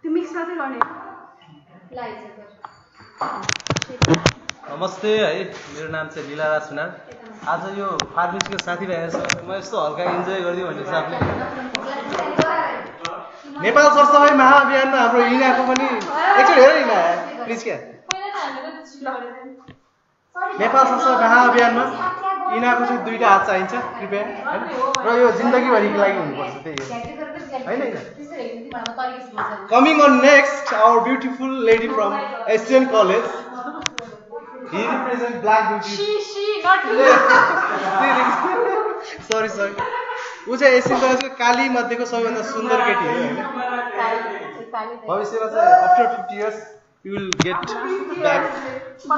त्यो मिक्स मात्रै गर्ने नमस्ते है, मेरो नाम चाहिँ लीलाराज सुनार। आज यो फार्मेसीको साथीभाइहरूसँग म यस्तो हल्का इन्जोय गरिदिउँ भन्ने हिसाबले नेपाल सरसफाइ महाअभियानमा हाम्रो इनाको पनि एकचोटि हेर इना प्लिज क्या नेपाल सरसफाइ महाअभियानमा इनाको चाहिँ 2टा हात चाहिन्छ कृपया हैन र यो जिन्दगीभरिको लागि हुनुपर्छ त्यही हैन coming on next hour beautiful lady from STN college he represents black beauty she not sorry ऊ चाहिँ एसटिएन कलेजको काली मध्येको सबैभन्दा सुन्दर केटी हो हैन भविष्यमा चाहिँ after 50 years you will get back she is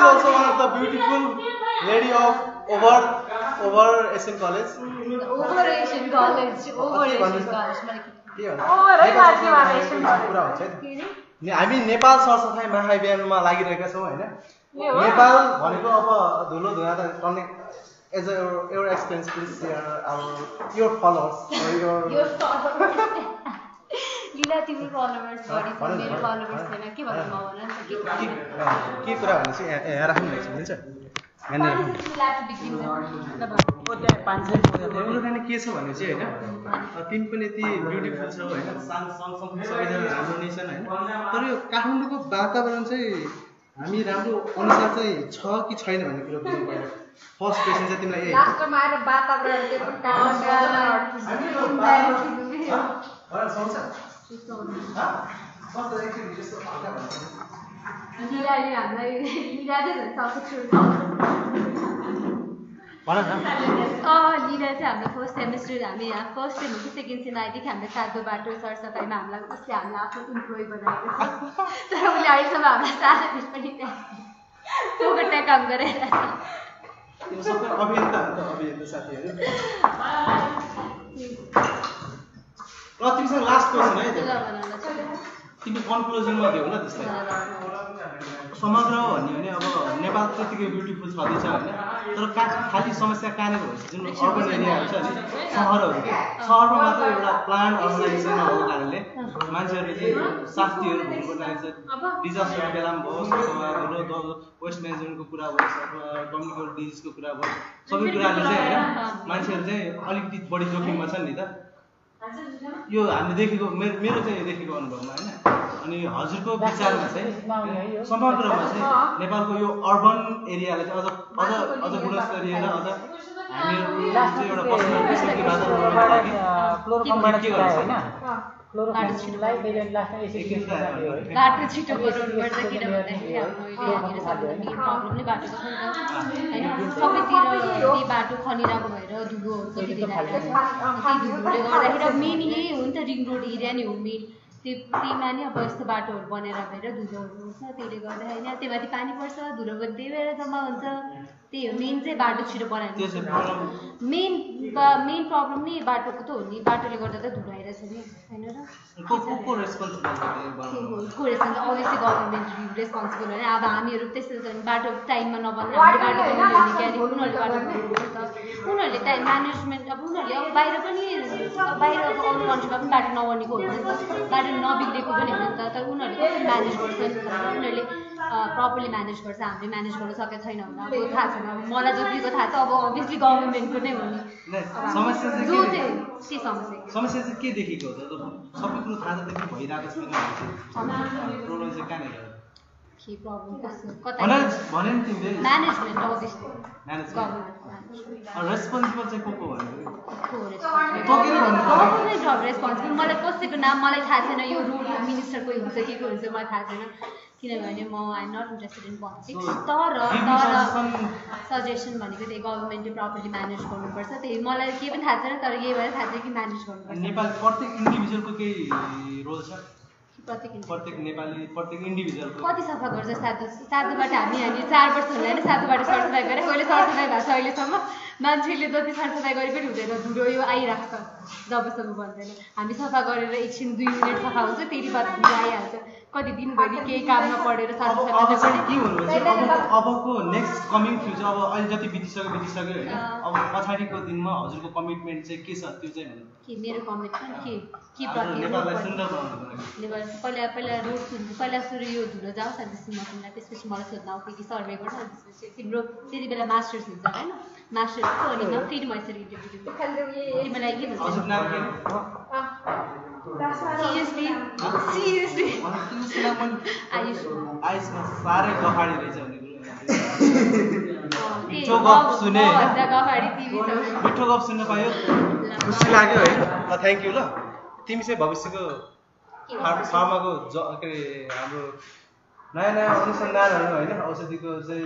also one of the beautiful lady of over SN college over Asian college हामी नेपाल सरसफाइ महाअभियानमा लागिरहेका छौँ हैन नेपाल भनेको अब धुलो धुवा त connect as your experience please share your followers or your लीला तिमी फलोवर्स बढी छ मेरो फलोवर्स छैन के भन्नु म भन न के कुरा भन्नु चाहिँ यहाँ राख्नु हुन्छ हुन्छ एउटा के छ भने चाहिँ हैन तिमी पनि यति ब्युटिफुल छौ हैन सँगसँगै सबैजना हाम्रो नेसन हैन तर यो काठमाडौँको वातावरण चाहिँ हामी राम्रो अनुसार चाहिँ छ कि छैन भन्ने कुरा बुझ्नु पर्यो फर्स्ट क्वेशन चाहिँ तिमीलाई लास्टमा आएर वातावरण त्यो लीलाले हामीलाई लीलाले झन् सबै छोड्छ भन न लीला चाहिँ हाम्रो फर्स्ट सेमेस्टर हामी यहाँ फर्स्ट सेम हो कि सेकेन्ड सेम आएदेखि हामीले सातो बाटो सरसफाइमा हामीलाई उसले हामीलाई आफ्नो इम्प्लोइ बनाएको छ तर उसले अहिलेसम्म हामीलाई सानो दिन पनि पोगटा काम गरेर यो सबै अभियन्ता हो त अभियन्ता साथीहरू ल तिमीसँग लास्ट क्वेसन है तिमी कन्क्लुजनमा देऊ न त्यसलाई समग्र भन्यो भने अब नेपाल त्यतिकै ब्युटिफुल छँदैछ होइन तर खालि समस्या कहाँनिर भन्छ जुन अर्बन एरियाहरू छ नि सहरहरू सहरमा मात्र एउटा प्लान अर्गनाइजेसन भएको कारणले मान्छेहरूले चाहिँ शास्तिहरू भुल्नु लागेको छ डिजास्टरको बेलामा होस् अथवा वेस्ट म्यानेजमेन्टको कुरा होस् अथवा कम्युनिकेबल डिजिजको कुरा होस् सबै कुराले चाहिँ होइन मान्छेहरू चाहिँ अलिकति बढी जोखिममा छन् नि त यो हामीले देखेको मेरो चाहिँ देखेको अनुभवमा होइन अनि हजुरको विचारमा चाहिँ समग्रमा चाहिँ नेपालको यो अर्बन एरियालाई चाहिँ अझ गुणस्तरीय र अझ हामीहरू चाहिँ एउटा पर्सनल विषयको वातावरणको लागि के गर्छ हैन बाटो छिटो बनाउनुपर्छ किन भन्दाखेरि हाम्रो प्रब्लम नै बाटोको छ नि त होइन सबैतिर त्यही बाटो खनिरहेको भएर धुलोहरू कति दिइरहेको छ त्यही धुलोले गर्दाखेरि मेन यही हो नि त रिङ रोड एरिया नै हो मेन त्यहीमा नि अब यस्तो बाटोहरू बनेर भएर धुलोहरू हुन्छ त्यसले गर्दा होइन त्यो माथि पानी पर्छ धुलो पनि त्यही भएर जम्मा हुन्छ त्यही हो मेन चाहिँ बाटो छिटो बनाएर मेन प्रब्लम नै बाटोको त हो नि बाटोले गर्दा त धुलो आइरहेछ नि होइन र को रेस्पोन्सिबल अभियसली गभर्मेन्ट रेस्पोन्सिबल होइन अब हामीहरू त्यस्तो छ भने बाटो टाइममा नबन्दा हाम्रो बाटो बनाउने हो नि क्यारे उनीहरूले बाटो बनाउनुपर्छ उनीहरूले टाइम म्यानेजमेन्ट अब उनीहरूले अब बाहिर पनि बाहिर अरू कन्ट्रीमा पनि बाटो नबनेको हुन्छ नि त बाटो नबिग्रेको पनि हुन्छ नि त तर उनीहरूले कसरी म्यानेज गर्छ नि उनीहरूले प्रपरली म्यानेज गर्छ हामीले म्यानेज गर्न सकेको छैन भने अब थाहा छैन अब मलाई जतिको थाहा छ अब अभियसली गभर्मेन्टको नै हो नि समस्या चाहिँ के समस्या चाहिँ के देखेको हो त सबै कुरो थाहा छ देखि भइरहेको छ प्रब्लम चाहिँ कहाँनिर के प्रब्लम कता भने नि तिमीले म्यानेजमेन्ट अभियसली रेस्पोन्सिबल चाहिँ को गभर्मेन्ट रेस्पोन्सिबल मलाई कसैको नाम मलाई थाहा छैन यो रोड मिनिस्टरको हुन्छ के को हुन्छ मलाई थाहा छैन किनभने म I'm not interested in politics तर सजेसन भनेको त्यही गभर्मेन्टले प्रपरली म्यानेज गर्नुपर्छ त्यही मलाई केही पनि थाहा छैन तर यही भएर थाहा छ कि म्यानेज गर्नुपर्छ नेपाल प्रत्येक इन्डिभिजुअलको केही रोल छ प्रत्येक नेपाली प्रत्येक इन्डिभिजुअलको कति सफा गर्छ सातोबाट हामी 4 वर्ष होला होइन सातोबाट सरसफाइ गरेँ कहिले सरसफाइ भएको छ अहिलेसम्म मान्छेले जति सरसफाइ गरे पनि हुँदैन, धुलो यो आइरहेको छ जबसम्म भन्दैन। हामी सफा गरेर एकछिन 2 मिनट सफा हुन्छ फेरि बाद धुलो आइहाल्छ। कति दिनभरि केही काममा पढेर अब के भन्नु चाहिँ अबको नेक्स्ट कमिङ फ्युचर अब अहिले जति बितिसक्यो होइन, अब पछाडिको दिनमा हजुरको कमिटमेन्ट चाहिँ के छ त्यो चाहिँ भन्नु। के मेरो कमिटमेन्ट के नेपाललाई सुन्दर बनाउनको लागि पहिला रोड पहिला सुरु यो धुलो जाओस् अनि त्यसपछि मसँग त्यसपछि मलाई सोध्न आऊ कि सर्वे गर्छ अनि त्यसपछि तिम्रो त्यति बेला मास्टर्स हुन्छ होइन, मास्टर्स हो अनि म फेरि म यसरी इन्टरभ्यू तिमीलाई के भन्छ सिरियसली आयुषमा साह्रै गफाडी रहेछ भने मिठो गफ सुने मिठो गफ सुन्न पायो, खुसी लाग्यो है। ल थ्याङ्क यू। ल तिमी चाहिँ भविष्यको फार्माको के अरे हाम्रो नयाँ नयाँ अनुसन्धानहरू होइन औषधिको चाहिँ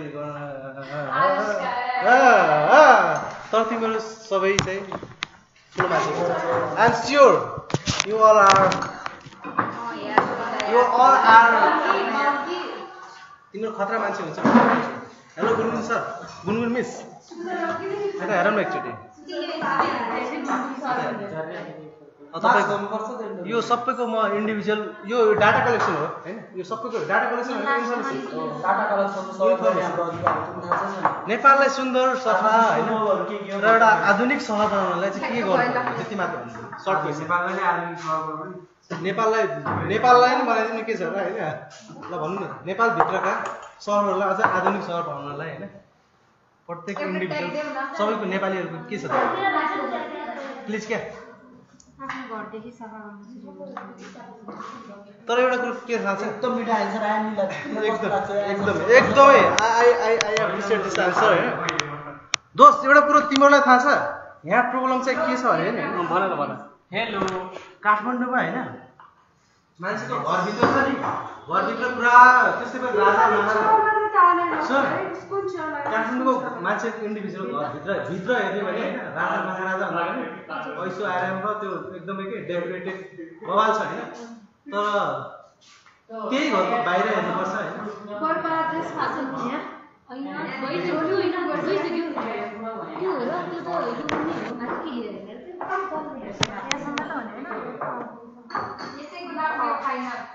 तर तिमीहरू सबै चाहिँ ठुलो मान्छे I'm sure you all are तिम्रो खतरा मान्छे हुन्छ। Hello Gungun sir, Gungun miss, यता हेर न एकचोटि। तपाईँको यो सबैको म इन्डिभिजुअल यो डाटा कलेक्सन हो होइन, यो सबैको डाटा कलेक्सन नेपाललाई सुन्दर सफा होइन र एउटा आधुनिक सहर बनाउनलाई चाहिँ के गर्नु त्यति मात्र भन्नु सर्ट क्वेसन। नेपाललाई नै बनाइदिनु के छ र होइन। ल भन्नु न नेपालभित्रका सहरहरूलाई अझ आधुनिक सहर बनाउनलाई होइन प्रत्येक इन्डिभिजुअल सबैको नेपालीहरूको के छ प्लिज क्या। तर एउटा कुरो के थाहा छ एकदम मिठो आन्सर आयो नि एकदमै आई एप्रिसिएट दिस आन्सर होइन। दोस्त एउटा कुरो तिमीहरूलाई थाहा छ यहाँ प्रब्लम चाहिँ के छ भने नि भन हेलो काठमाडौँमा होइन मान्छेको घरभित्र छ नि घरभित्र पुरा त्यस्तै पनि राजा काठमाडौँको मान्छेको इन्डिभिजुअल घरभित्र हेर्ने भने होइन राजा महाराजा भन्दा पनि ऐसो आराम र त्यो एकदमै के डेकोरेटेड बवाल छ होइन। तर त्यही घरको बाहिर हेर्नुपर्छ होइन।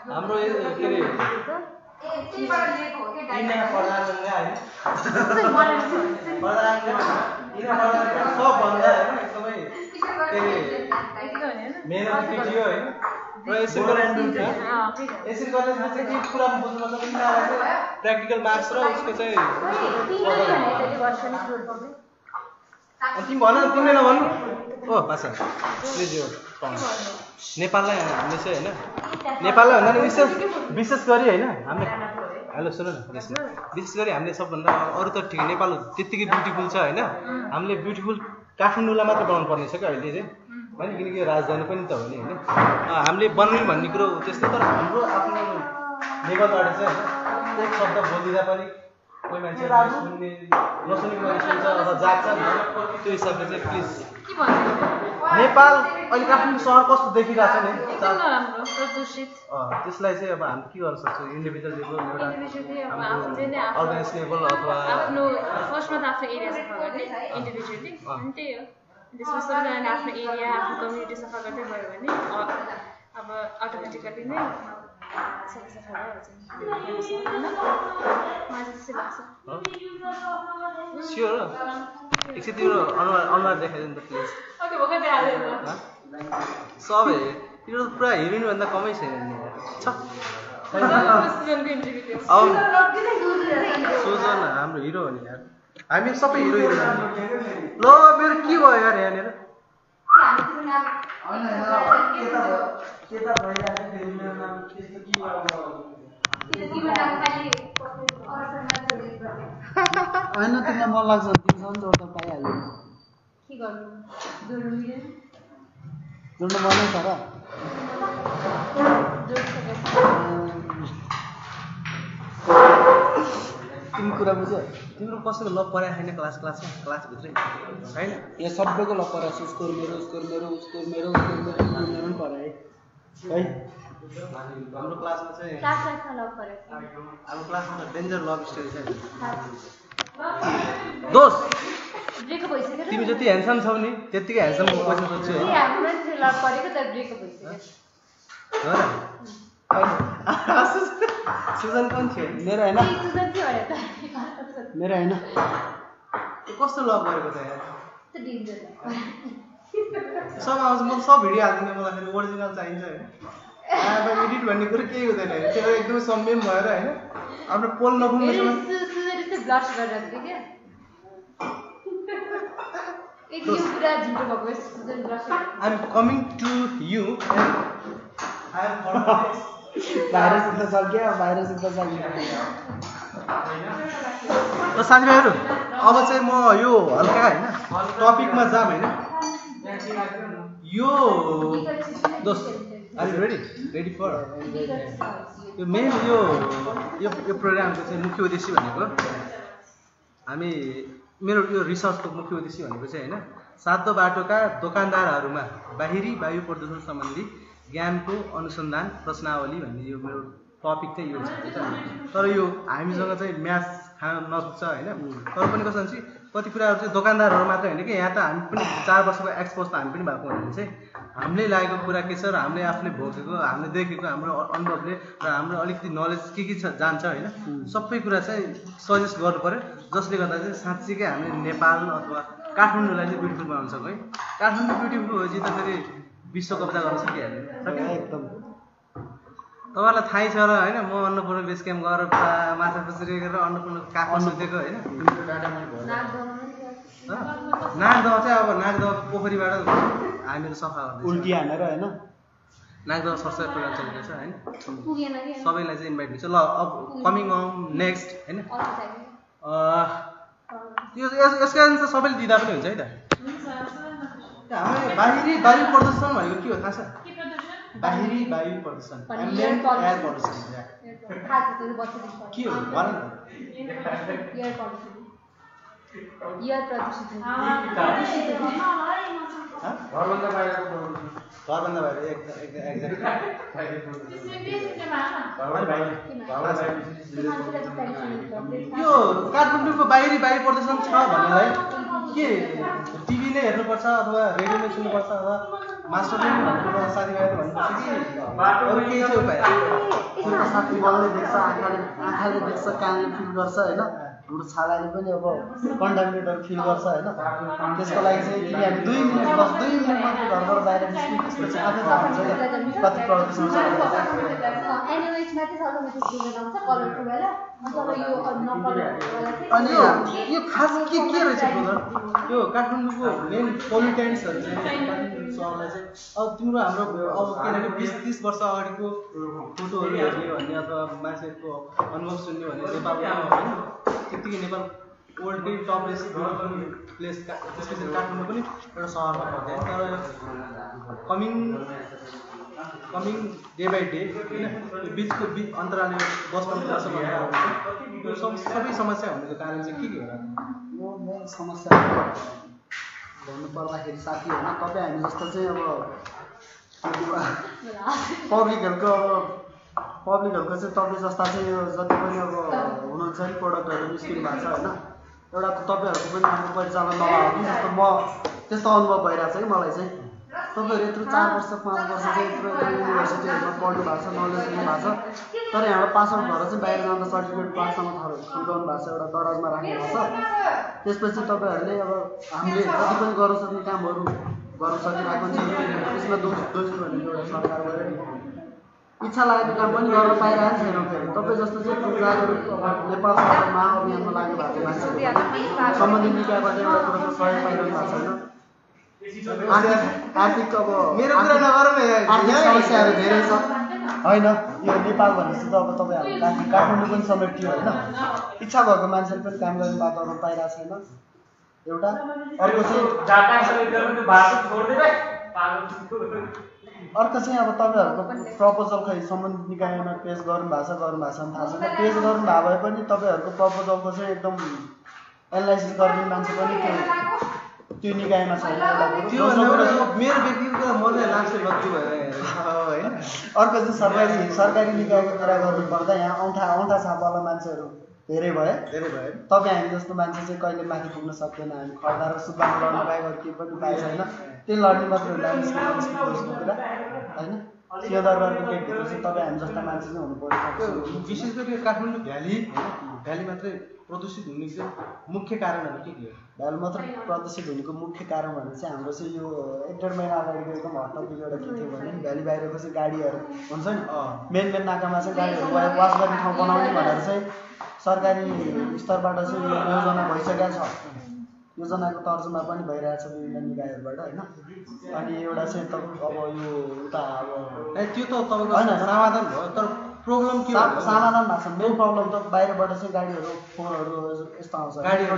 हाम्रो के अरे सबभन्दा होइन एकदमै के अरे मेहनत केटी हो होइन र एसियन कलेजमा चाहिँ के कुरा बुझ्नुपर्छ पनि प्र्याक्टिकल मार्क्स र उसको चाहिँ तिमी भन तिमीले नभन्नु ओ भाषा प्लिज यो नेपाललाई हामीले चाहिँ होइन नेपाललाई भन्दा नि विशेष गरी होइन हामीले हेलो सुन न विशेष गरी हामीले सबभन्दा अरू त ठिक नेपाल त्यत्तिकै ब्युटिफुल छ होइन हामीले ब्युटिफुल काठमाडौँलाई मात्र बनाउनु पर्ने छ क्या अहिले चाहिँ होइन किनकि राजधानी पनि त हो नि होइन हामीले बनाउने भन्ने कुरो त्यस्तै। तर हाम्रो आफ्नो लेभलबाट चाहिँ होइन एक शब्द बोलिदिँदा पनि कोही मान्छे सुन्ने नसुनेको मान्छे सुन्छ अथवा जाग्छ नि त्यो हिसाबले चाहिँ प्लिज नेपाल अहिले काठमाडौँ सहर कस्तो देखिरहेको छ नि त्यसलाई चाहिँ अब हामी के गर्न सक्छौँ इन्डिभिजुअल लेभल एउटा अर्गनाइज लेभल अथवा आफ्नो फर्स्टमा त आफ्नो एरिया सफा गर्ने इन्डिभिजुअली अनि त्यही हो। त्यसमा सबैजनाले आफ्नो एरिया आफ्नो कम्युनिटी सफा गर्दै गयो भने अब अटोमेटिकली नै सफा भइहाल्छ। स्योर एकछिन तिम्रो अनुहार देखाइदिनु त प्लिज। सबै तिम्रो पुरा हिरोइन भन्दा कमै छैन नि छ सोच न हाम्रो हिरो हो नि यार हामी सबै हिरो ल मेरो के भयो यार यहाँनिर होइन तिमीलाई मन लाग्छ तिमीसँग जोड्न पाइहाल्यो के गर्नु जोड्नु मनै छ र तिमी कुरा बुझ्यो तिम्रो कसैको लभ परेको छैन क्लासभित्रै होइन यहाँ सबैको लभ परेको छ उसको मेरो पऱ्यो है हाम्रो क्लासमा चाहिँ हाम्रो क्लासमा डेन्जर लभ स्टोरी छ दोस्त ब्रेकअप भइसक्यो तिमी जति ह्यान्डसम छौ नि त्यतिकै ह्यान्डसम क्वेसन सोध्छु है हाम्रो मान्छे लभ परेको त ब्रेकअप भइसक्यो हो र सुजन कोन थियो मेरो हैन सुजन थियो अरे त मेरो हैन कस्तो लभ गरेको त यार त डेन्जर सब आउँछ म सब भिडियो हाल्दिनँ मलाई फेरि ओरिजिनल चाहिन्छ हैन एडिट भन्ने कुरो केही हुँदैन हैन त्यो एकदमै संयम भएर हैन आफ्नो पोल नफुल्नेसम्म सुजन चाहिँ ब्लस गरेर थियो क्या यदि यो कुरा झुटो भएको सुजन ब्लस I am coming to you and I am virus सिक्न सक्यो भाइरस सिक्न सक्यो र साथीभाइहरू अब चाहिँ म यो हल्का हैन टपिकमा जाम हैन यो दोस्त आर यु रेडी फर यो मेन यो प्रोग्रामको चाहिँ मुख्य उद्देश्य भनेको हामी मेरो यो रिसर्चको मुख्य उद्देश्य भनेको चाहिँ हैन सातो बाटोका दोकानदारहरूमा बाहिरी वायु प्रदूषण सम्बन्धी ज्ञानको अनुसन्धान प्रश्नावली भन्ने यो मेरो टपिक चाहिँ यो छ तर यो हामीसँग चाहिँ म्याथ खान नसक्छ हैन तर पनि कसो भन्छ कति कुराहरू चाहिँ दोकानदारहरू मात्र हैन कि यहाँ त हामी पनि 4 वर्षको एक्सपोज त हामी पनि भएको हुनाले चाहिँ हामीले लागेको कुरा के छ र हामीले आफूले भोगेको हामीले देखेको हाम्रो अनुभवले र हाम्रो अलिकति नलेज के छ जान्छ हैन सबै कुरा चाहिँ सजेस्ट गर्नु पर्यो जसले गर्दा चाहिँ साँच्चीकै हामीले नेपाल अथवा काठमाडौँलाई चाहिँ ब्युटिफुल बनाउन सक्छौँ है काठमाडौँ ब्युटिफुल भएपछि त फेरि विश्व कब्जा गर्न सकिहाल्यो एकदम तपाईँलाई थाहै छ र होइन म अन्नपूर्ण बेस क्याम्प गएर माछा पसरी गरेर अन्नपूर्ण काखमा सुतेको होइन नागदह चाहिँ अब नागदह पोखरीबाट हामीहरू सफा गर्दैछ उल्टी हानेर होइन नागदह सरसफाइ प्रोग्राम चलिरहेछ होइन सबैलाई चाहिँ इन्भाइट हुन्छ ल अब कमिङ अन नेक्स्ट होइन यसको एन्सर सबैले दिँदा पनि हुन्छ है त हाम्रो बाहिरी वायु प्रदूषण भनेको के हो थाहा छ बाहिरी वायु प्रदूषण एयर प्रदूषण के हो भन न घरभन्दा बाहिर यो काठमाडौँको बाहिरी वायु प्रदूषण छ भन्नेलाई के टिभीले हेर्नुपर्छ अथवा रेडियोले सुन्नुपर्छ अथवा मास्टरले भन्नुपर्छ साथीभाइहरू भन्नुपर्छ कि अरू केही चाहिँ उपाय साथी बलले देख्छ आँखाले देख्छ कानले फिल गर्छ होइन हाम्रो छालाले पनि अब कन्टामिनेटहरू फिल गर्छ होइन त्यसको लागि चाहिँ कि हामी 2 मिनट मात्रै घरबाट बाहिर निस्क्यौँ त्यसपछि आफै थाहा हुन्छ कति प्रदूषण छ अनि यो खास के रहेछ ब्रदर यो काठमाडौँको मेन पोल्युटेन्ट्सहरू चाहिँ सहरलाई चाहिँ अब तिम्रो हाम्रो अब किनकि 20-30 वर्ष अगाडिको फोटोहरू हेर्ने भन्ने अथवा मान्छेहरूको अनुभव सुन्ने भन्ने नेपालमा होइन त्यतिकै नेपाल वर्ल्डकै टपलेस्ट प्लेस स्पेसली काठमाडौँ पनि एउटा सहरमा पर्दैन तर कमिङ डे बाई डे होइन यो बिचको अन्तरालले 10-15 वर्ष यो सबै समस्या हुनुको कारण चाहिँ के होला यो मेन समस्या भन्नु पर्दाखेरि साथी होइन तपाईँ हामी जस्तो चाहिँ अब पब्लिकहरूको चाहिँ तपाईँ जस्ता चाहिँ यो जति पनि अब हुनुहुन्छ नि प्रोडक्टहरू निस्किनु भएको छ होइन एउटा तपाईँहरूको पनि राम्रो परिचालन नभएको कि जस्तो म त्यस्तो अनुभव भइरहेको छ कि मलाई चाहिँ तपाईँहरू यत्रो 4 वर्ष 5 वर्ष चाहिँ यत्रो युनिभर्सिटीहरूमा पढ्नु भएको छ नलेज लिनु भएको छ तर यहाँबाट पास आउट भएर चाहिँ बाहिर जाँदा सर्टिफिकेट पाससम्म खुल्काउनु भएको छ एउटा दराजमा राख्नु भएको छ त्यसपछि तपाईँहरूले अब हामीले जति पनि गर्न सक्ने कामहरू गर्न सकिरहेको हुन्छ त्यसमा दोषी भनेको एउटा सरकारबाट इच्छा लागेको काम पनि गर्न पाइरहेको छैनौँ फेरि तपाईँ जस्तो चाहिँ जागरुक नेपाल सरकार महाअभियानमा लाग्नु भएको मान्छेहरू सम्बन्धित निकायबाट एउटा कुराको सहयोग पाइरहनु भएको छैन आर्थिक अब मेरो कुरा नगर आर्थिक समस्याहरू धेरै छ होइन यो नेपाल भनेपछि त अब तपाईँ हाम्रो काठमाडौँ पनि समेटियो होइन इच्छा भएको मान्छेले पनि काम गर्ने वातावरण पाइरहेको छैन एउटा अर्को चाहिँ अब तपाईँहरूको प्रपोजल खै सम्बन्धित निकायमा पेश गर्नु भएको छ थाहा छैन पेश गर्नु भएको भए पनि तपाईँहरूको प्रपोजलको चाहिँ एकदम एनालाइसिस गर्ने मान्छे पनि त्यो निकायमा छैन मेरो व्यक्तिगत म चाहिँ लास्टै लज्जु भएर होइन अर्को चाहिँ सरकारी निकायको कुरा गर्नु पर्दा यहाँ औँठा छापवाला मान्छेहरू धेरै भयो तपाईँ हामी जस्तो मान्छे चाहिँ कहिले माथि पुग्न सक्दैन हामी खड्दा र सुब्बामा लड्नु बाहेक अरू केही पनि उपाय छैन त्यही लड्ने मात्र हो कुरा होइन सिंहदरबारको गेटभित्र चाहिँ तपाईँ हामी जस्ता मान्छे चाहिँ हुनु पर्छ विशेष गरी काठमाडौँ भ्याली मात्रै प्रदूषित हुने चाहिँ मुख्य कारणहरू के हो भ्याली मात्र प्रदूषित हुनुको मुख्य कारण भनेर चाहिँ हाम्रो चाहिँ यो 1-1.5 महिना अगाडिको एकदम हट्टापुट एउटा के थियो भने भ्याली बाहिरको चाहिँ गाडीहरू हुन्छ नि मेन नाकामा चाहिँ गाडीहरू गएर वास गर्ने ठाउँ बनाउने भनेर चाहिँ सरकारी स्तरबाट चाहिँ यो योजना भइसकेको छ योजनाको तर्जुमा पनि भइरहेछ विभिन्न निकायहरूबाट होइन अनि एउटा चाहिँ अब यो उता अब त्यो त तपाईँको समाधान भयो तर प्रब्लम के हो समाधान भएको छ मेन प्रब्लम त बाहिरबाट चाहिँ गाडीहरू फोहोरहरू यस्तो आउँछ गाडीहरू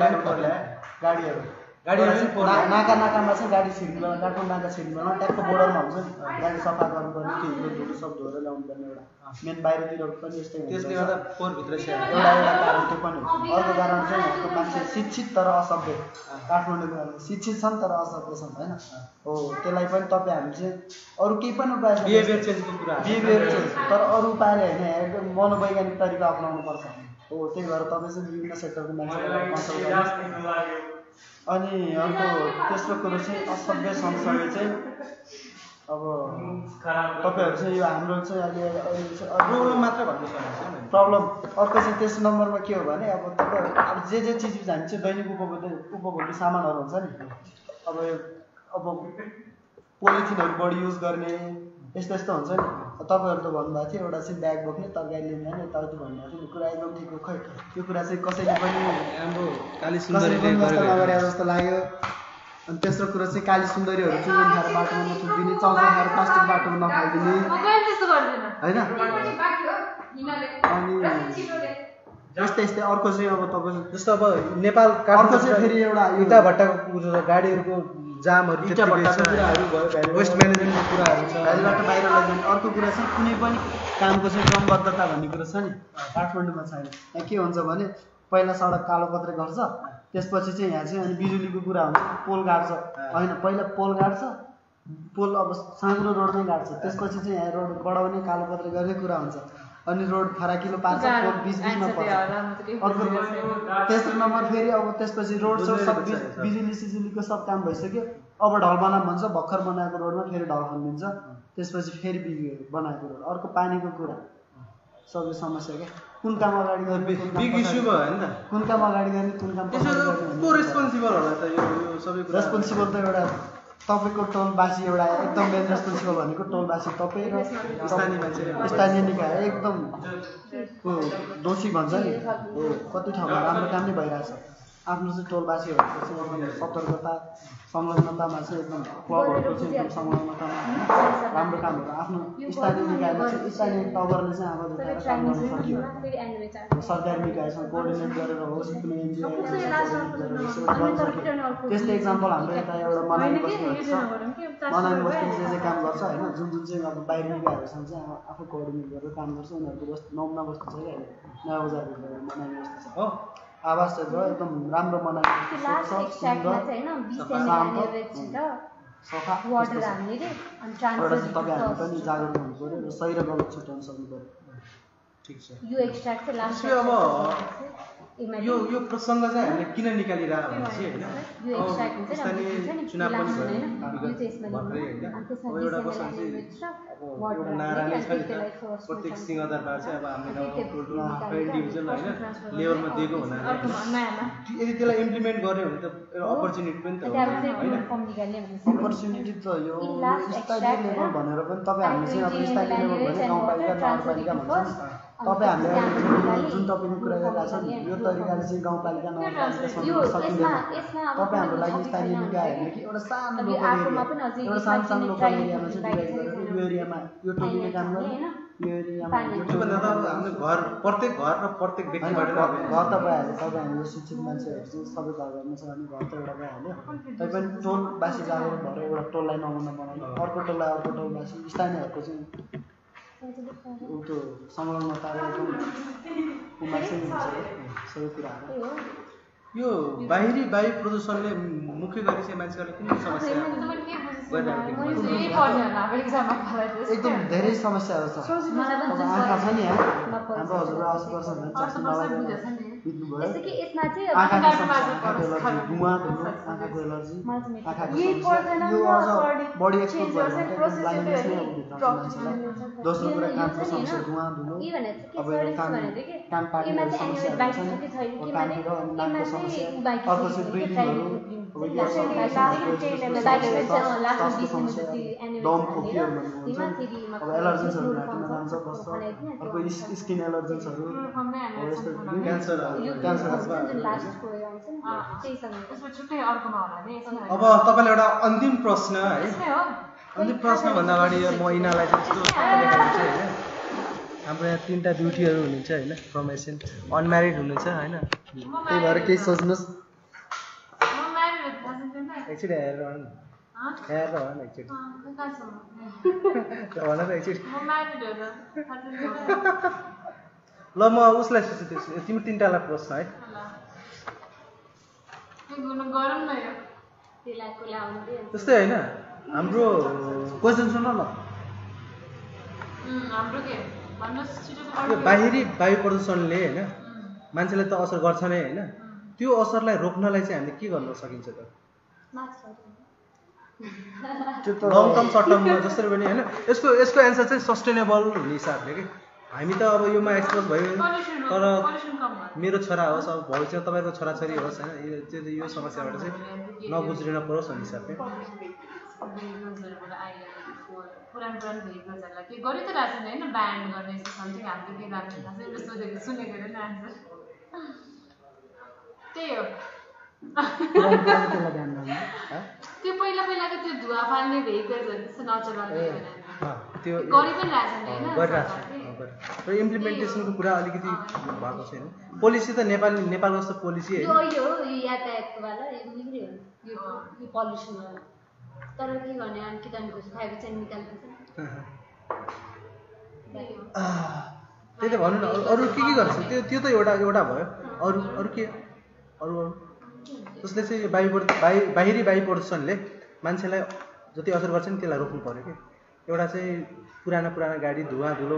नाकामा चाहिँ गाडी छिर्नु काठमाडौँ नाका छिर्नु ट्याक्क बोर्डरमा हुन्छ नि गाडी सफा गर्नुपर्ने त्यो हिलो धुलो सब धोएर ल्याउनु पर्ने एउटा मेन बाहिरतिर पनि यस्तै हुन्छ त्यसले गर्दा फोहोरभित्र एउटा कारण त्यो पनि हो अर्को कारण चाहिँ हाम्रो मान्छे शिक्षित तर असभ्य काठमाडौँको शिक्षित छन् तर असभ्य छन् होइन हो त्यसलाई पनि तपाईँ हामी चाहिँ अरू केही पनि उपाय बिहेभियर चेन्जको कुरा बिहेभियर चेन्ज तर अरू उपायले होइन एकदम मनोवैज्ञानिक तरिका अप्नाउनु पर्छ हो त्यही भएर तपाईँ चाहिँ विभिन्न सेक्टरको मान्छेलाई कन्सल्ट गर्नुहोस् अनि अर्को तेस्रो कुरो चाहिँ असभ्य सँगसँगै चाहिँ अब तपाईँहरू चाहिँ यो हाम्रो चाहिँ अहिले चाहिँ प्रब्लम मात्र भन्नु सक्नुहुन्छ प्रब्लम अर्को चाहिँ तेस्रो नम्बरमा के हो भने अब तपाईँहरू अब जे चिज हामी चाहिँ दैनिक उपभोग्य सामानहरू हुन्छ नि अब पोलिथिनहरू बढी युज गर्ने यस्तो हुन्छ नि तपाईँहरू त भन्नुभएको थियो एउटा चाहिँ ब्याग बोक्ने तरकारी लिने होइन यताउति भन्नुभएको थियो कुरा एकदम ठिक हो खै त्यो कुरा चाहिँ कसैले पनि हाम्रो काली सुन्दरीले नगरे जस्तो लाग्यो अनि तेस्रो कुरो चाहिँ काली सुन्दरीहरू चुङ्गन खाएर बाटोमा नथुकिदिने चाउचाउ खाएर प्लास्टिक बाटोमा नफालिदिने होइन अनि यस्तै अर्को चाहिँ अब तपाईँ जस्तो अब नेपाल अर्को चाहिँ फेरि एउटा इटा भट्टाको गाडीहरूको जामहरू वेस्ट म्यानेजमेन्टको कुराहरू छ भ्यालीबाट बाहिर लैजाने अर्को कुरा चाहिँ कुनै पनि कामको चाहिँ क्रमबद्धता भन्ने कुरो छ नि काठमाडौँमा छैन यहाँ के हुन्छ भने पहिला सडक कालोपत्रे गर्छ त्यसपछि चाहिँ यहाँ चाहिँ अनि बिजुलीको कुरा हुन्छ पोल गाड्छ होइन पहिला पोल गाड्छ पोल अब साँग्रो रोडमै गाड्छ त्यसपछि चाहिँ यहाँ रोड बढाउने कालोपत्रे गर्ने कुरा हुन्छ अनि रोड फराकिलो पार्छ पोल बिचमा पर्छ अर्को तेस्रो नम्बर फेरि अब त्यसपछि रोड सब बिजुली सिजुलीको सब काम भइसक्यो अब ढल बनाम भन्छ भर्खर बनाएको रोडमा फेरि ढल खनिदिन्छ त्यसपछि फेरि बनाएको रोड अर्को पानीको कुरा सबै समस्या क्या कुन काम अगाडि गर्ने बिग इस्यु भयो हैन त कुन काम अगाडि गर्ने कुन काम पछि गर्ने को रेस्पोन्सिबल होला त यो सबै कुरा रेस्पोन्सिबल त एउटा तपाईको टोलबासी एउटा एकदम मेन रेस्पोन्सिबल भनेको टोलबासी तपाईँ र स्थानीय मान्छे स्थानीय निकाय एकदम दोषी भन्छ नि हो कति ठाउँमा राम्रो काम नै भइरहेछ आफ्नो चाहिँ टोलबासीहरूको चाहिँ एकदम सतर्कता संलग्नतामा चाहिँ एकदम क्लबहरूको चाहिँ एकदम संलग्नतामा होइन राम्रो कामहरू आफ्नो स्थानीय निकायले चाहिँ स्थानीय तवरले चाहिँ आवाज उठाएर काम गर्न सकियो सरकारी निकायसँग कोअर्डिनेट गरेर होस् कुनै एनजिओ त्यस्तै इक्जाम्पल हाम्रो यता एउटा मनाङ बस्तीहरू छ मनाङ बस्तीले जे काम गर्छ होइन जुन चाहिँ अब बाहिर निकायहरूसँग चाहिँ आफू कोअर्डिनेट गरेर काम गर्छ उनीहरूको बस्ती नौमना बस्ती छ कि अहिले नयाँ बजारभित्र मनाङ बस्ती छ हो आवाज चाहिँ एकदम राम्रो एउटा चाहिँ तपाईँहरू पनि जागरुक हुनु पऱ्यो र सही र गलत छुट्याउन सक्नु पऱ्यो ठिक छ यो प्रसङ्ग चाहिँ हामीले किन निकालिरहेको भनेपछि होइन स्थानीय चुनाव पनि भयो भर्खरै होइन अब एउटा प्रसङ्ग चाहिँ अब एउटा नारा नै छ नि त प्रत्येक सिंहदरबार चाहिँ अब हामीले गाउँको इन्डिभिजुअल होइन लेभलमा दिएको हुनाले यदि त्यसलाई इम्प्लिमेन्ट गर्यो भने त एउटा अपर्च्युनिटी पनि त हो होइन अपर्च्युनिटी त यो स्थानीय लेभल भनेर पनि तपाईँ हामीले चाहिँ अब स्थानीय लेभल भने गाउँपालिका नगरपालिका भन्छ नि तपाईँ हामीले जुन टपिकको कुरा गरिरहेको छ नि यो तरिकाले चाहिँ गाउँपालिका नगरपालिका सकिँदैन तपाईँ हाम्रो लागि स्थानीय निकायहरूले कि एउटा सानो लोकल एरिया एउटा सानो लोकल एरियामा चाहिँ डिभाइड गरेर यो एरियामा यो टोलीले काम गर्ने यो एरियामा योभन्दा त हाम्रो घर प्रत्येक घर र प्रत्येक व्यक्तिबाट घर त भइहाल्यो तपाईँ हाम्रो शिक्षित मान्छेहरू चाहिँ सबै घर घरमा छ भने घर त एउटा भइहाल्यो तैपनि टोलबासी जागरुक भएर एउटा टोललाई नमुना बनाउने अर्को टोललाई अर्को टोलबासी स्थानीयहरूको चाहिँ त्यो संलग्नता एकदम सबै कुराहरू यो बाहिरी वायु प्रदूषणले मुख्य गरी चाहिँ मान्छेहरूले कुन समस्या एकदम धेरै समस्याहरू छ आँखा छ नि हाम्रो हजुरबा 80% बित्नु भयो यस्तो कि यसमा चाहिँ आँखाको एलर्जी धुवा धुलो आँखाको एलर्जी आँखाको समस्या यो अझ बढी एक्सपोज भयो भने ब्लाइन्डनेस नै भित्र मान्छेलाई दोस्रो कुरा कानको समस्या धुवा धुलो अब कान पाक्ने समस्याहरू छ नि कानतिर अनि नाकको समस्या अर्को चाहिँ ब्रिदिङहरू अब यो स्वास्थ्य समस्या दम खोकीहरू भन्ने हुन्छ अब एलर्जिन्सहरू घाँटीमा जान्छ बस्छ अर्को स्किन एलर्जिन्सहरू यस्तो अब तपाईँलाई एउटा अन्तिम प्रश्न है अन्तिम प्रश्न भन्दा अगाडि म यिनीहरूलाई चाहिँ यस्तो देखाउँछु होइन हाम्रो यहाँ 3टा ब्युटीहरू हुनुहुन्छ होइन फ्रम एसियन अनम्यारिड हुनुहुन्छ होइन त्यही भएर केही सोच्नुहोस् एकचोटि हेरेर भन हेरेर भन एकचोटि भन त एकचोटि ल म उसलाई सोच्छु तिमी 3टालाई प्रश्न है त्यस्तै होइन हाम्रो क्वेसन सुन न यो बाहिरी वायु प्रदूषणले होइन मान्छेलाई त असर गर्छ नै होइन त्यो असरलाई रोक्नलाई चाहिँ हामीले के गर्न सकिन्छ त लङ टर्म सर्ट टर्ममा जसरी पनि होइन यसको एन्सर चाहिँ सस्टेनेबल हुने हिसाबले कि हामी त अब योमा एक्सपोज भयो तर मेरो छोरा होस् अब भविष्यमा तपाईँको छोराछोरी होस् होइन यो समस्याबाट चाहिँ नगुज्रिन परोस् भन्ने हिसाबले पुरानो भेहिकल्सहरूलाई के गरि त रहेछ नि होइन ब्यान्ड गर्ने समथिङ हामीले के गर्ने थाहा सोधेको सुनेको होइन आन्सर त्यही हो त्यो पहिलाको त्यो धुवा फाल्ने भेहिकल्सहरू त्यस्तो नचलाउने त्यो गरि पनि रहेछ नि होइन गरिरहेको छ इम्प्लिमेन्टेसनको कुरा अलिकति भएको छैन पोलिसी त नेपाल जस्तो पोलिसी यो अहिले हो यो यातायातको वाला यो पल्युसन वाला तर के गर्ने अनि कि जानेको खाएको चाहिँ निकाल्दैछ त्यही त भन्नु न अरू के गर्छ त्यो त एउटा भयो अरू के अरू जसले चाहिँ बाहिरी वायु प्रदूषणले मान्छेलाई जति असर गर्छ नि त्यसलाई रोक्नु पर्यो कि एउटा चाहिँ पुराना गाडी धुवा धुलो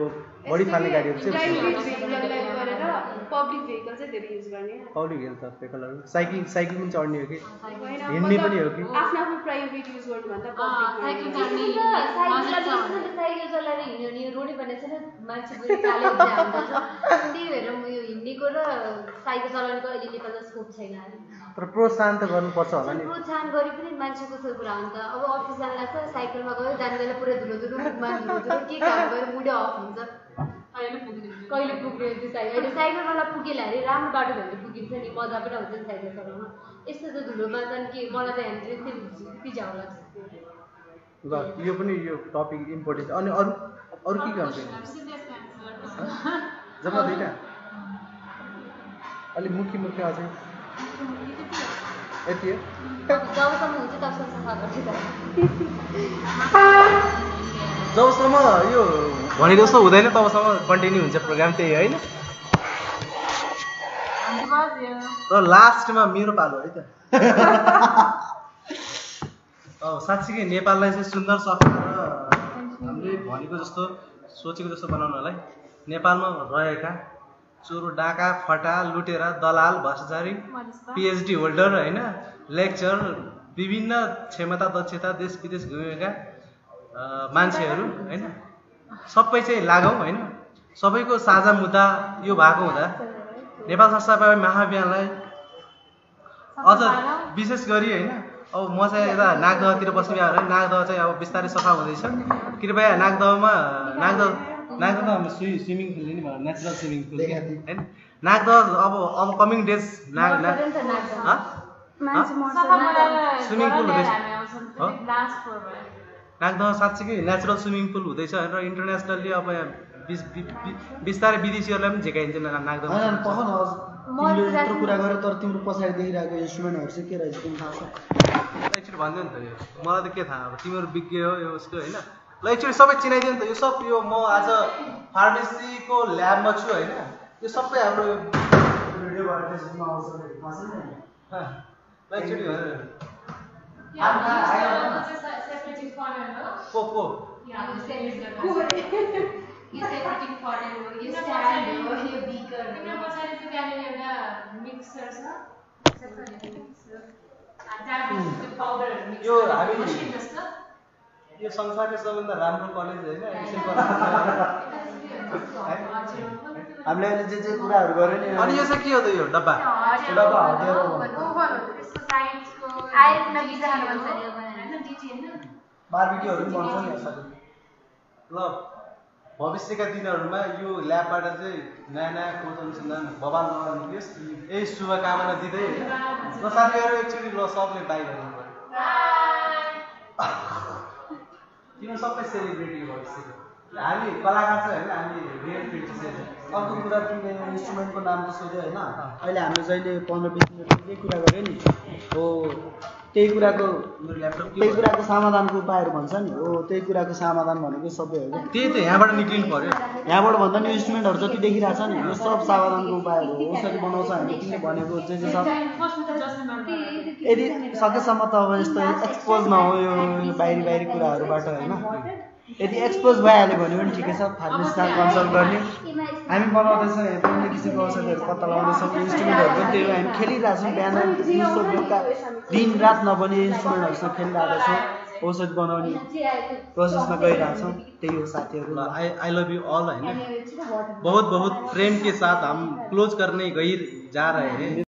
बढी फाल्ने गाडीहरू चाहिँ पब्लिक भेहिकल चाहिँ धेरै युज गर्ने पब्लिक भेहिकल त भेहिकलहरू साइक्लिङ पनि चढ्ने हो कि हिँड्ने पनि हो कि आफ्नो प्राइभेट युज गर्नुभन्दा साइकल चलाएर हिँड्यो भने रोडै बनेको छैन मान्छे बुढी काले हुन्छ त्यही भएर म यो हिँड्नेको र साइकल चलाउनेको अहिले नेपालमा स्कोप छैन तर प्रोत्साहन त गर्नुपर्छ होला नि प्रोत्साहन गरे पनि मान्छेको त्यो कुरा हो नि त अब अफिस जान लाग्छ साइकलमा गयो जाने बेला पुरै धुलो मुखमा धुलो के काम गएर मुडै अफ हुन्छ कहिले पुग्यो त्यो साइकल अहिले साइकलवाला पुगेला अरे राम्रो बाटो भने पुगिन्छ नि मजा पनि आउँछ नि साइकल चलाउन यस्तो त धुलोमा चाहिँ के मलाई त ह्यान्ड पिजाउ लाग्छ ल यो पनि यो टपिक इम्पोर्टेन्ट अनि अरू के गर्छ जब दुईटा अलिक मुख्य अझै यति हो जबसम्म हुन्छ तबसम्म सफा गर्छु जबसम्म यो भने जस्तो हुँदैन तबसम्म कन्टिन्यू हुन्छ प्रोग्राम त्यही होइन र लास्टमा मेरो पालो है त अब साँच्चीकै नेपाललाई चाहिँ सुन्दर सफा र हामीले भनेको जस्तो सोचेको जस्तो बनाउनलाई नेपालमा रहेका चोरो डाका फटा लुटेरा दलाल भ्रष्टाचारी पिएचडी होल्डर होइन लेक्चर विभिन्न क्षमता दक्षता देश विदेश घुमेका मान्छेहरू होइन सबै चाहिँ लागौँ होइन सबैको साझा मुद्दा यो भएको हुँदा नेपाल संस्थापक महाअभियानलाई अझ विशेष गरी होइन अब म चाहिँ यता नागदहतिर बस्ने भएर नागदह चाहिँ अब बिस्तारै सफा हुँदैछ कृपया नागदहमा नागदह स्विमिङ पुल नि भन्छ नेचुरल स्विमिङ पुल होइन नागदह अब कमिङ डेज स्विमिङ पुल हुँदैछ नागदह साँच्चीकै नेचुरल स्विमिङ पुल हुँदैछ र इन्टरनेसनल्ली अब बिस्तारै विदेशीहरूलाई पनि झिकाइन्छ नागदह तिमीले यत्रो कुरा गर्यो तर तिम्रो पछाडि देखिरहेको इन्स्ट्रुमेन्टहरू चाहिँ के रहेछ तिमी थाहा छ एकचोटि भनिदियो नि त यो मलाई त के थाहा अब तिमीहरू विज्ञ हो यो उसको होइन ल एकचोटि सबै चिनाइदियो नि त यो सब यो म आज फार्मेसीको ल्याबमा छु होइन यो सबै हाम्रो भिडियो एडभर्टाइजमेन्टमा आउँछ थाहा छ नि ल एकचोटि यो सेपरेटिङ फर्नेल हो, यो स्ट्यान्ड हो, यो बिकर हो। तिम्रो पछाडि चाहिँ त्यहाँनिर एउटा मिक्सर छ त्यहाँपछि त्यो पाउडरहरू मिक्स यो हामी मसिन जस्तो यो संसारको सबभन्दा राम्रो कलेज होइन यसै कलेज हामीले अहिले जे कुराहरू गर्यो नि अनि यो चाहिँ के हो त यो डब्बा डब्बा हटेर हो। ओभर हो त्यसको साइडको आएर पिज्जा खानु मन छ यो बनाएर बार्बिक्यूहरू पनि बन्छ नि यसरी। ल भविष्यका दिनहरूमा यो ल्याबबाट चाहिँ नयाँ नयाँ खोज अनुसन्धान बवाल नगर्नु निक्लियोस् यही शुभकामना दिँदै ल साथीहरू एकचोटि ल सबले बाई गर्नु पर्यो किन सबै सेलिब्रेटी भइसक्यो हामी कलाकार चाहिँ होइन हामी रियल क्रिटिसिजम अर्को कुरा तिमीले इन्स्ट्रुमेन्टको नाम त सोध्यो होइन अहिले हामीले जहिले 15-20 मिनट के कुरा गऱ्यो नि हो त्यही कुराको समाधानको उपायहरू भन्छ नि हो त्यही कुराको समाधान भनेको सबै हो क्या त्यही त यहाँबाट निक्लिनु पर्यो यहाँबाट भन्दा नि इन्स्ट्रुमेन्टहरू जति देखिरहेछ नि यो सब समाधानको उपायहरू हो उसरी बनाउँछ हामीले तिमीले भनेको जे छ यदि सकेसम्म त अब यस्तो एक्सपोज नहोयो यो बाहिरी कुराहरूबाट होइन यदि एक्सपोज भइहाल्यो भने पनि ठिकै छ फार्मेसीसँग कन्सल्ट गर्ने हामी बनाउँदैछौँ विभिन्न किसिमको औषधिहरू पत्ता लगाउँदैछौँ इन्स्ट्रुमेन्टहरू पनि त्यही हो हामी खेलिरहेछौँ बिहान दिउँसो बेलुका दिन रात नबने इन्स्ट्रुमेन्टहरूसँग खेलिरहेका छौँ औषध बनाउने प्रोसेसमा गइरहेछौँ त्यही हो साथीहरू आई लभ यू ऑल होइन बहुत बहुत प्रेम के साथ हम क्लोज करने गई जा रहे हैं।